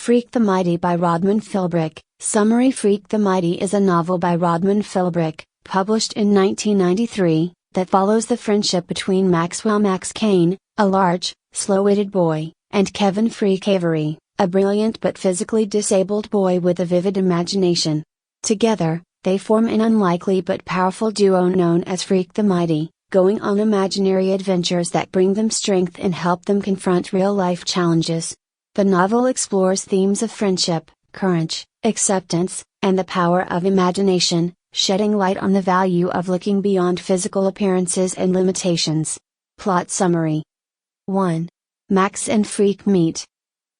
Freak the Mighty by Rodman Philbrick. Summary: Freak the Mighty is a novel by Rodman Philbrick, published in 1993, that follows the friendship between Max Kane, a large, slow-witted boy, and Kevin Freak Avery, a brilliant but physically disabled boy with a vivid imagination. Together, they form an unlikely but powerful duo known as Freak the Mighty, going on imaginary adventures that bring them strength and help them confront real-life challenges. The novel explores themes of friendship, courage, acceptance, and the power of imagination, shedding light on the value of looking beyond physical appearances and limitations. Plot summary: 1. Max and Freak meet.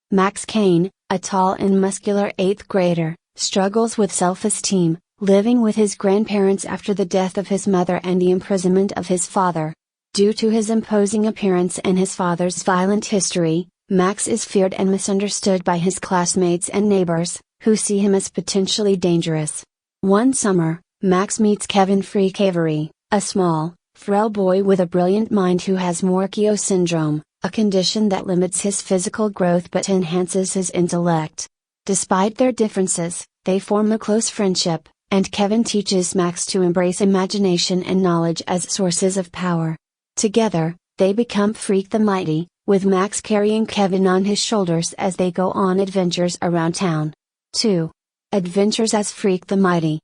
Max Kane, a tall and muscular 8th grader, struggles with self-esteem, living with his grandparents after the death of his mother and the imprisonment of his father. Due to his imposing appearance and his father's violent history, Max is feared and misunderstood by his classmates and neighbors, who see him as potentially dangerous. One summer, Max meets Kevin Freak Avery, a small, frail boy with a brilliant mind who has Morquio syndrome, a condition that limits his physical growth but enhances his intellect. Despite their differences, they form a close friendship, and Kevin teaches Max to embrace imagination and knowledge as sources of power. Together, they become Freak the Mighty, with Max carrying Kevin on his shoulders as they go on adventures around town. 2. Adventures as Freak the Mighty.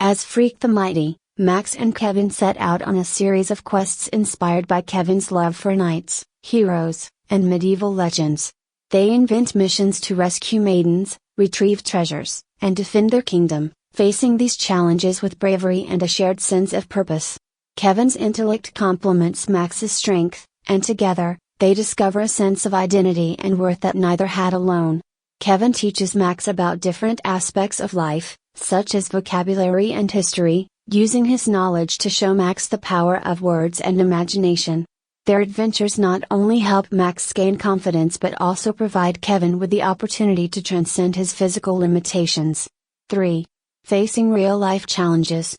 As Freak the Mighty, Max and Kevin set out on a series of quests inspired by Kevin's love for knights, heroes, and medieval legends. They invent missions to rescue maidens, retrieve treasures, and defend their kingdom, facing these challenges with bravery and a shared sense of purpose. Kevin's intellect complements Max's strength, and together, they discover a sense of identity and worth that neither had alone. Kevin teaches Max about different aspects of life, such as vocabulary and history, using his knowledge to show Max the power of words and imagination. Their adventures not only help Max gain confidence but also provide Kevin with the opportunity to transcend his physical limitations. 3. Facing real-life challenges.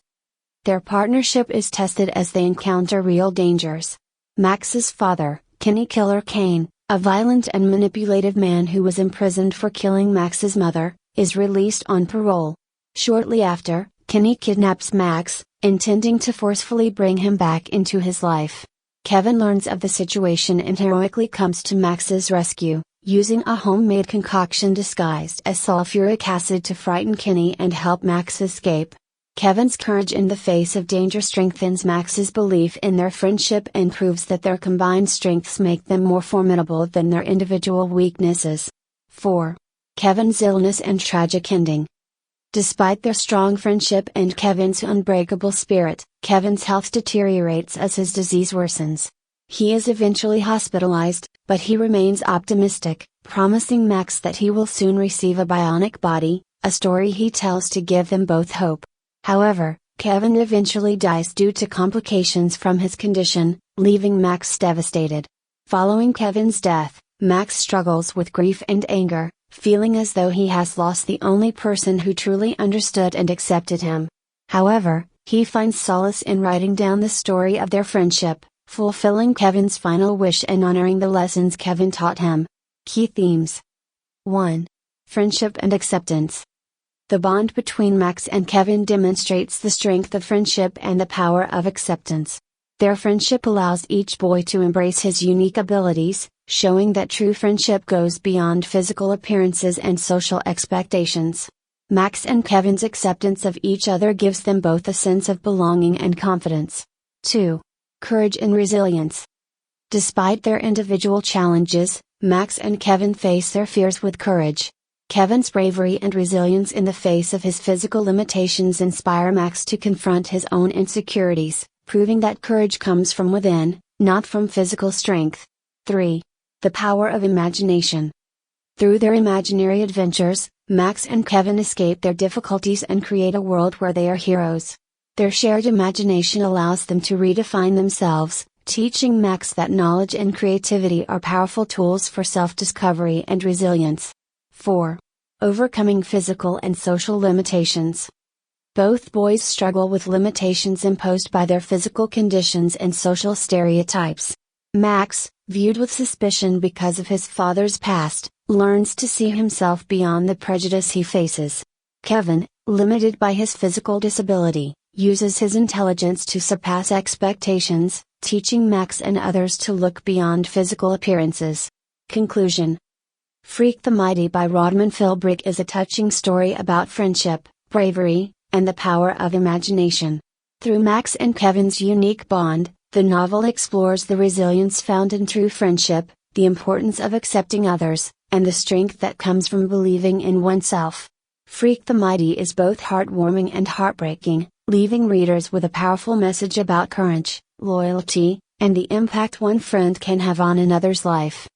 Their partnership is tested as they encounter real dangers. Max's father, Kenny Killer Kane, a violent and manipulative man who was imprisoned for killing Max's mother, is released on parole. Shortly after, Kenny kidnaps Max, intending to forcefully bring him back into his life. Kevin learns of the situation and heroically comes to Max's rescue, using a homemade concoction disguised as sulfuric acid to frighten Kenny and help Max escape. Kevin's courage in the face of danger strengthens Max's belief in their friendship and proves that their combined strengths make them more formidable than their individual weaknesses. 4. Kevin's illness and tragic ending. Despite their strong friendship and Kevin's unbreakable spirit, Kevin's health deteriorates as his disease worsens. He is eventually hospitalized, but he remains optimistic, promising Max that he will soon receive a bionic body, a story he tells to give them both hope. However, Kevin eventually dies due to complications from his condition, leaving Max devastated. Following Kevin's death, Max struggles with grief and anger, feeling as though he has lost the only person who truly understood and accepted him. However, he finds solace in writing down the story of their friendship, fulfilling Kevin's final wish and honoring the lessons Kevin taught him. Key themes. 1. Friendship and acceptance. The bond between Max and Kevin demonstrates the strength of friendship and the power of acceptance. Their friendship allows each boy to embrace his unique abilities, showing that true friendship goes beyond physical appearances and social expectations. Max and Kevin's acceptance of each other gives them both a sense of belonging and confidence. 2. Courage and resilience. Despite their individual challenges, Max and Kevin face their fears with courage. Kevin's bravery and resilience in the face of his physical limitations inspire Max to confront his own insecurities, proving that courage comes from within, not from physical strength. 3. The power of imagination. Through their imaginary adventures, Max and Kevin escape their difficulties and create a world where they are heroes. Their shared imagination allows them to redefine themselves, teaching Max that knowledge and creativity are powerful tools for self-discovery and resilience. 4. Overcoming physical and social limitations. Both boys struggle with limitations imposed by their physical conditions and social stereotypes. Max, viewed with suspicion because of his father's past, learns to see himself beyond the prejudice he faces. Kevin, limited by his physical disability, uses his intelligence to surpass expectations, teaching Max and others to look beyond physical appearances. Conclusion. Freak the Mighty by Rodman Philbrick is a touching story about friendship, bravery, and the power of imagination. Through Max and Kevin's unique bond, the novel explores the resilience found in true friendship, the importance of accepting others, and the strength that comes from believing in oneself. Freak the Mighty is both heartwarming and heartbreaking, leaving readers with a powerful message about courage, loyalty, and the impact one friend can have on another's life.